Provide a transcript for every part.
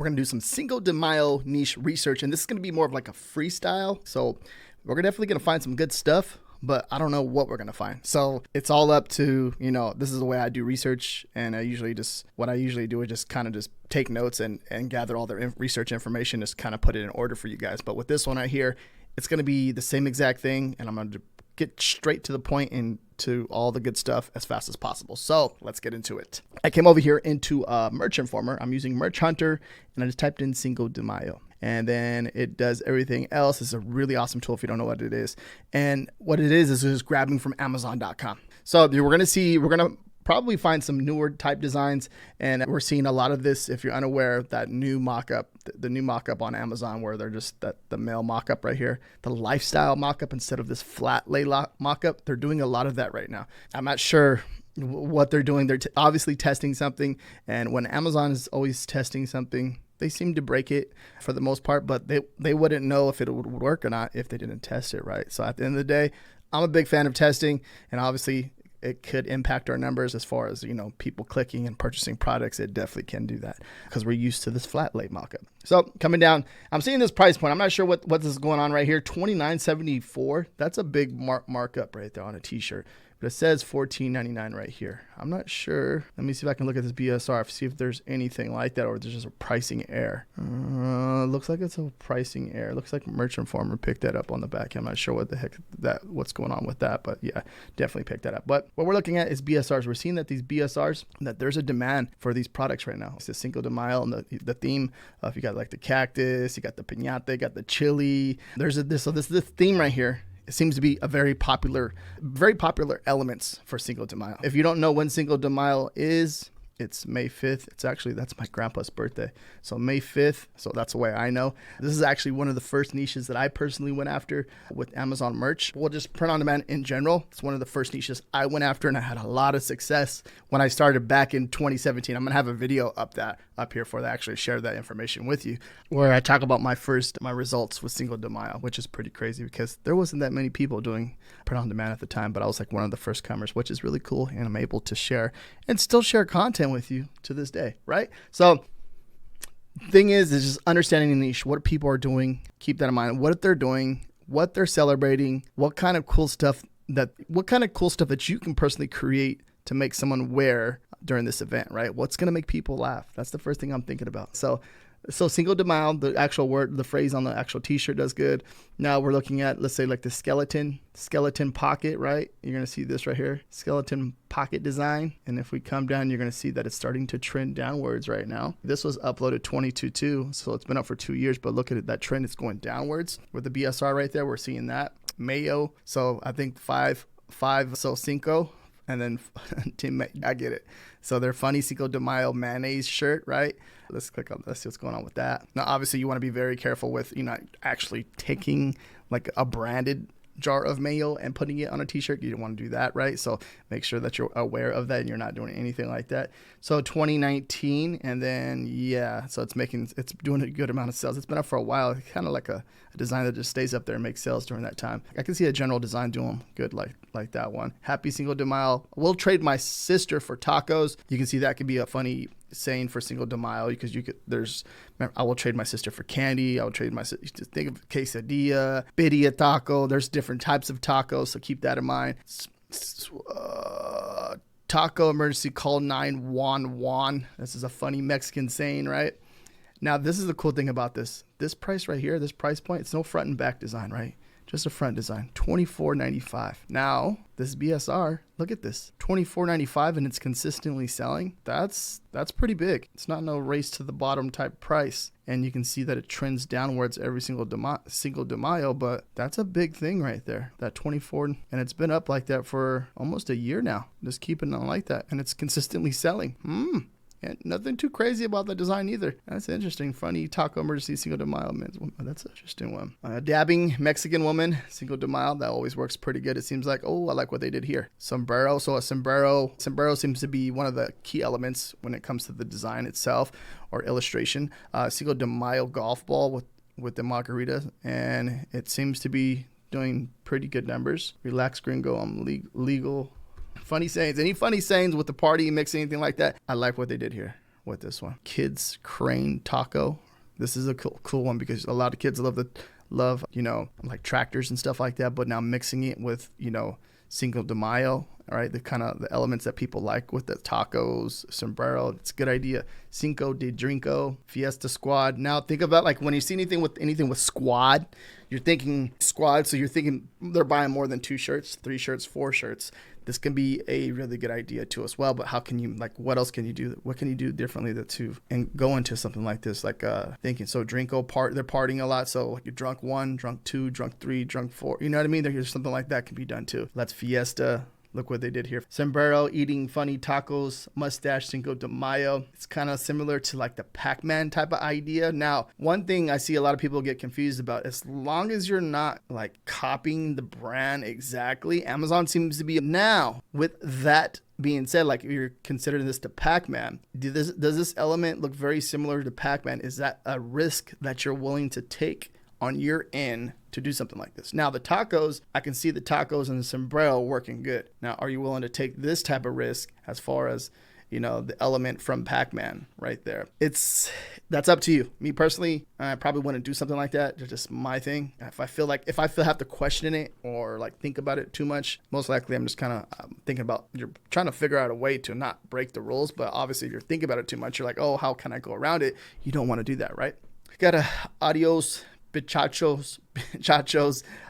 We're going to do some Cinco de Mayo niche research, and this is going to be more of like a freestyle. So we're definitely going to find some good stuff, but I don't know what we're going to find. So it's all up to, this is the way I do research. And what I usually do is just kind of just take notes and gather all the research information, just kind of put it in order for you guys. But with this one right here, it's going to be the same exact thing. And I'm going to get straight to the point and to all the good stuff as fast as possible. So let's get into it. I came over here into Merch Informer. I'm using Merch Hunter, and I just typed in Cinco de Mayo. And then it does everything else. It's a really awesome tool if you don't know what it is. And what it is just grabbing from Amazon.com. So we're going to probably find some newer type designs. And we're seeing a lot of this, if you're unaware, that new mock-up, the new mock-up on Amazon, where they're just the male mock-up right here, the lifestyle mock-up instead of this flat lay mock-up. They're doing a lot of that right now. I'm not sure what they're doing. They're obviously testing something. And when Amazon is always testing something, they seem to break it for the most part, but they wouldn't know if it would work or not if they didn't test it, right? So at the end of the day, I'm a big fan of testing, and obviously it could impact our numbers as far as, people clicking and purchasing products. It definitely can do that because we're used to this flat lay mockup. So coming down, I'm seeing this price point. I'm not sure what this is going on right here. $29.74. That's a big markup right there on a t-shirt. But it says $14.99 right here. I'm not sure. Let me see if I can look at this BSR, see if there's anything like that, or there's just a pricing error. Looks like it's a pricing error. Looks like Merch Informer picked that up on the back. I'm not sure what the heck what's going on with that, but yeah, definitely picked that up. But what we're looking at is BSRs. We're seeing that these BSRs, that there's a demand for these products right now. It's the Cinco de Mayo, and the theme of, you got like the cactus, you got the piñata, you got the chili. So this is the theme right here. It seems to be a very popular elements for Cinco de Mayo. If you don't know when Cinco de Mayo is, it's May 5th. That's my grandpa's birthday. So May 5th. So that's the way I know. This is actually one of the first niches that I personally went after with Amazon merch. We'll just print on demand in general. It's one of the first niches I went after, and I had a lot of success when I started back in 2017. I'm going to have a video up here for that, actually share that information with you, where I talk about my results with Cinco de Mayo, which is pretty crazy because there wasn't that many people doing print on demand at the time, but I was like one of the first comers, which is really cool. And I'm able to share and still share content with you to this day, right? So thing is just understanding the niche, what people are doing, keep that in mind, what they're doing, what they're celebrating, what kind of cool stuff that you can personally create to make someone wear during this event, right? What's going to make people laugh? That's the first thing I'm thinking about. So Cinco de Mayo, the actual word, the phrase on the actual t-shirt does good. Now we're looking at, let's say, like the skeleton pocket, right? You're going to see this right here, skeleton pocket design. And if we come down, you're going to see that it's starting to trend downwards right now. This was uploaded 22/2, so it's been up for 2 years, but look at it, that trend is going downwards. With the BSR right there, we're seeing that. Mayo, so I think five, so Cinco, and then I get it. So they're funny Cinco de Mayo mayonnaise shirt, right? Let's see what's going on with that. Now, obviously, you want to be very careful with actually taking like a branded jar of mayo and putting it on a t-shirt. You don't want to do that, right? So make sure that you're aware of that and you're not doing anything like that. So 2019, and then so it's doing a good amount of sales. It's been up for a while. It's kind of like a design that just stays up there and makes sales during that time. I can see a general design doing good like that one. Happy Cinco de Mayo. We'll trade my sister for tacos. You can see that could be a funny saying for Cinco de Mayo, because I will trade my sister for candy. I will trade my sister. Think of quesadilla, birria taco. There's different types of tacos, so keep that in mind. Taco emergency call 911. This is a funny Mexican saying, right? Now, this is the cool thing about this. This price right here, this price point, it's no front and back design, right? Just a front design, $24.95. Now, this BSR, look at this, $24.95, and it's consistently selling. That's pretty big. It's not no race to the bottom type price. And you can see that it trends downwards every single Cinco de Mayo, but that's a big thing right there, that 24, and it's been up like that for almost a year now. Just keeping it like that, and it's consistently selling. And nothing too crazy about the design either. That's interesting. Funny taco emergency Cinco de Mayo. That's an interesting one. Dabbing Mexican woman, Cinco de Mayo. That always works pretty good. It seems like, I like what they did here. Sombrero. So a sombrero seems to be one of the key elements when it comes to the design itself or illustration. Cinco de Mayo golf ball with the margarita. And it seems to be doing pretty good numbers. Relax gringo. I'm legal. Funny sayings. Any funny sayings with the party mix, anything like that? I like what they did here. with this one. Kids crane taco. This is a cool one because a lot of kids love, like tractors and stuff like that. But now mixing it with, Cinco de Mayo, all right, the elements that people like with the tacos, sombrero. It's a good idea. Cinco de Drinko, Fiesta Squad. Now think about like when you see anything with squad, you're thinking squad. So you're thinking they're buying more than 2 shirts, 3 shirts, 4 shirts. This can be a really good idea too as well. But how can you, like, what else can you do? What can you do differently and go into something like this? Like thinking, so Drinko they're partying a lot. So like you're drunk 1, drunk 2, drunk 3, drunk 4. You know what I mean? There's something like that can be done too. Let's Fiesta. Look what they did here. Sombrero, eating funny tacos, mustache, Cinco de Mayo. It's kind of similar to like the Pac-Man type of idea. Now, one thing I see a lot of people get confused about, as long as you're not like copying the brand exactly, Amazon seems to be now. With that being said, like if you're considering this to Pac-Man, does this element look very similar to Pac-Man? Is that a risk that you're willing to take on your end to do something like this? Now the tacos, I can see the tacos and the sombrero working good. Now, are you willing to take this type of risk as far as, the element from Pac-Man right there? That's up to you. Me personally, I probably wouldn't do something like that. It's just my thing. If I have to question it or like think about it too much, most likely I'm just kind of thinking about, you're trying to figure out a way to not break the rules. But obviously if you're thinking about it too much, you're like, oh, how can I go around it? You don't want to do that, right? Got a adios bichachos.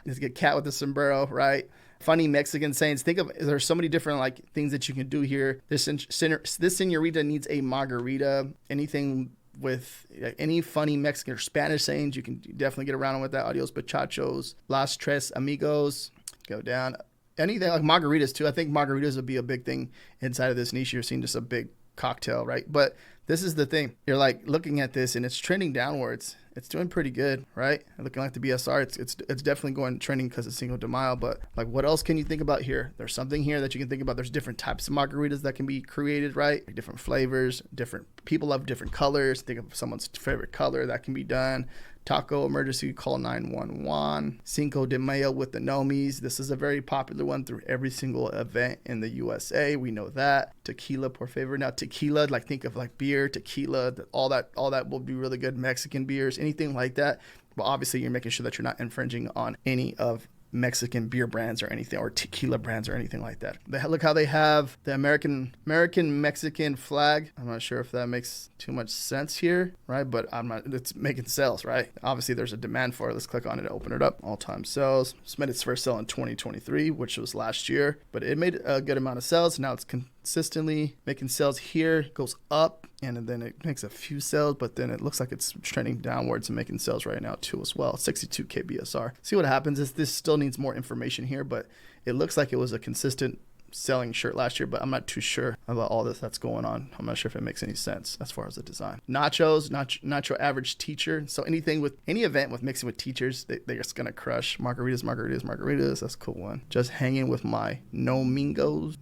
Let's get cat with the sombrero, right? Funny Mexican sayings. There's so many different like things that you can do here. This señorita needs a margarita. Anything with any funny Mexican or Spanish sayings, you can definitely get around with that. Adios bichachos, las tres amigos. Go down. Anything like margaritas too. I think margaritas would be a big thing inside of this niche. You're seeing just a big cocktail, right? But this is the thing. You're like looking at this and it's trending downwards. It's doing pretty good, right? Looking like the BSR, it's definitely going trending because it's Cinco de Mayo. But like, what else can you think about here? There's something here that you can think about. There's different types of margaritas that can be created, right? Like different flavors, different people love different colors. Think of someone's favorite color that can be done. Taco emergency, call 911. Cinco de Mayo with the nomies. This is a very popular one through every single event in the USA. We know that. Tequila, por favor. Now tequila, like think of like beer, tequila, all that will be really good. Mexican beers, anything like that. But obviously you're making sure that you're not infringing on any of Mexican beer brands or anything, or tequila brands or anything like that. Look how they have the American Mexican flag. I'm not sure if that makes too much sense here, right? But it's making sales, right? Obviously there's a demand for it. Let's click on it to open it up. All-time sales. It's made its first sale in 2023, which was last year, but it made a good amount of sales. Now it's consistently making sales here, goes up, and then it makes a few sales, but then it looks like it's trending downwards and making sales right now too as well. 62K BSR. See what happens is this still needs more information here, but it looks like it was a consistent selling shirt last year, but I'm not too sure about all this that's going on. I'm not sure if it makes any sense as far as the design. Nachos, nacho average teacher. So anything with any event with mixing with teachers, they're just gonna crush. Margaritas. That's a cool one. Just hanging with my nomingos.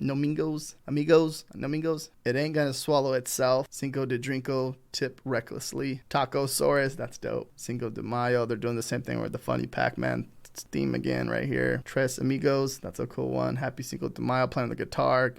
Amigos. It ain't gonna swallow itself. Cinco de Drinko, tip recklessly. Taco Saurus, that's dope. Cinco de Mayo, they're doing the same thing with the funny Pac-Man theme again right here. Tres Amigos, that's a cool one. Happy Cinco de Mayo, playing the guitar.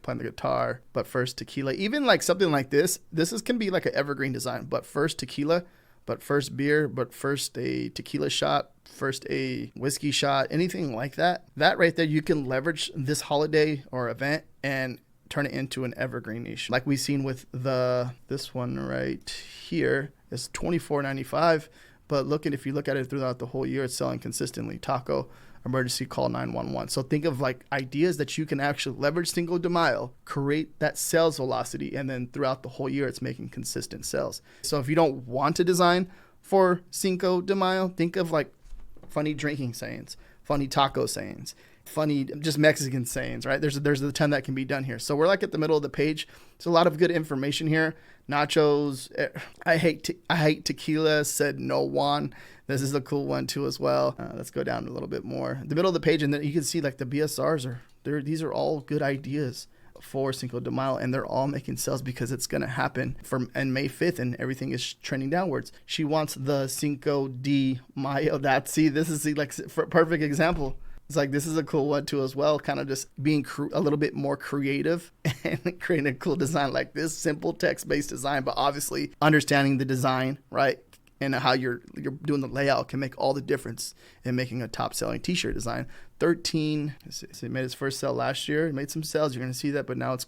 But first tequila. Even like something like this can be like an evergreen design. But first tequila, but first beer, but first a tequila shot, first a whiskey shot, anything like that. That right there, you can leverage this holiday or event and turn it into an evergreen niche. Like we've seen with this one right here is $24.95. But if you look at it throughout the whole year, it's selling consistently. Taco, emergency, call 911. So think of like ideas that you can actually leverage Cinco de Mayo, create that sales velocity, and then throughout the whole year, it's making consistent sales. So if you don't want to design for Cinco de Mayo, think of like funny drinking sayings, funny taco sayings, funny just Mexican sayings, right? There's a ton that can be done here. So we're like at the middle of the page. There's a lot of good information here. Nachos, I hate tequila, said no one. This is a cool one too as well. Let's go down a little bit more. The middle of the page, and then you can see like the BSRs these are all good ideas for Cinco de Mayo, and they're all making sales because it's going to happen and May 5th, and everything is trending downwards. She wants the Cinco de Mayo. This is like a perfect example. It's like, this is a cool one too as well. Kind of just being a little bit more creative and creating a cool design like this. Simple text-based design, but obviously understanding the design, right? And how you're doing the layout can make all the difference in making a top-selling t-shirt design. 13, so it made its first sale last year. It made some sales. You're going to see that, but now it's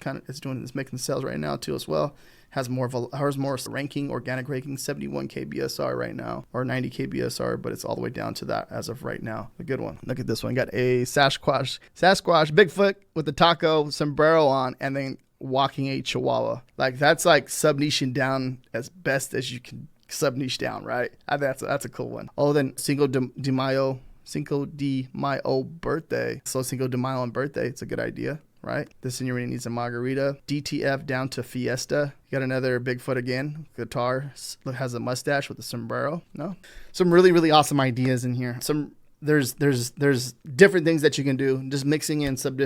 making sales right now too as well. Has more ranking, organic ranking, 71K BSR right now, or 90K BSR, but it's all the way down to that as of right now. A good one. Look at this one. Got a Sasquatch, Bigfoot with the taco sombrero on, and then walking a Chihuahua. Like, that's like sub-niching down as best as you can sub-niche down, right? That's a cool one. Oh, then Cinco de Mayo birthday. So Cinco de Mayo on birthday, it's a good idea, right? The senorita needs a margarita. DTF down to fiesta. You got another Bigfoot again. Guitar, has a mustache with a sombrero. No, some really, really awesome ideas in here. There's different things that you can do. Just mixing in sub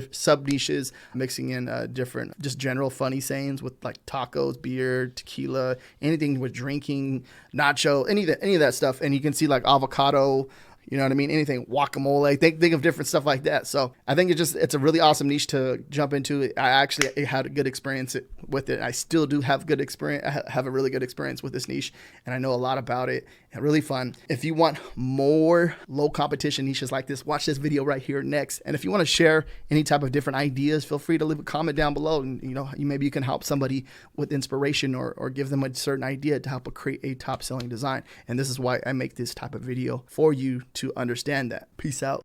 niches, mixing in different, just general funny sayings with like tacos, beer, tequila, anything with drinking, nacho, any of that stuff. And you can see like avocado. You know what I mean? Anything, guacamole, think of different stuff like that. So I think it's a really awesome niche to jump into. I actually had a good experience with it. I still do have good experience. I have a really good experience with this niche, and I know a lot about it. And really fun. If you want more low competition niches like this, watch this video right here next. And if you want to share any type of different ideas, feel free to leave a comment down below. And maybe you can help somebody with inspiration or give them a certain idea to help create a top selling design. And this is why I make this type of video for you to understand that. Peace out.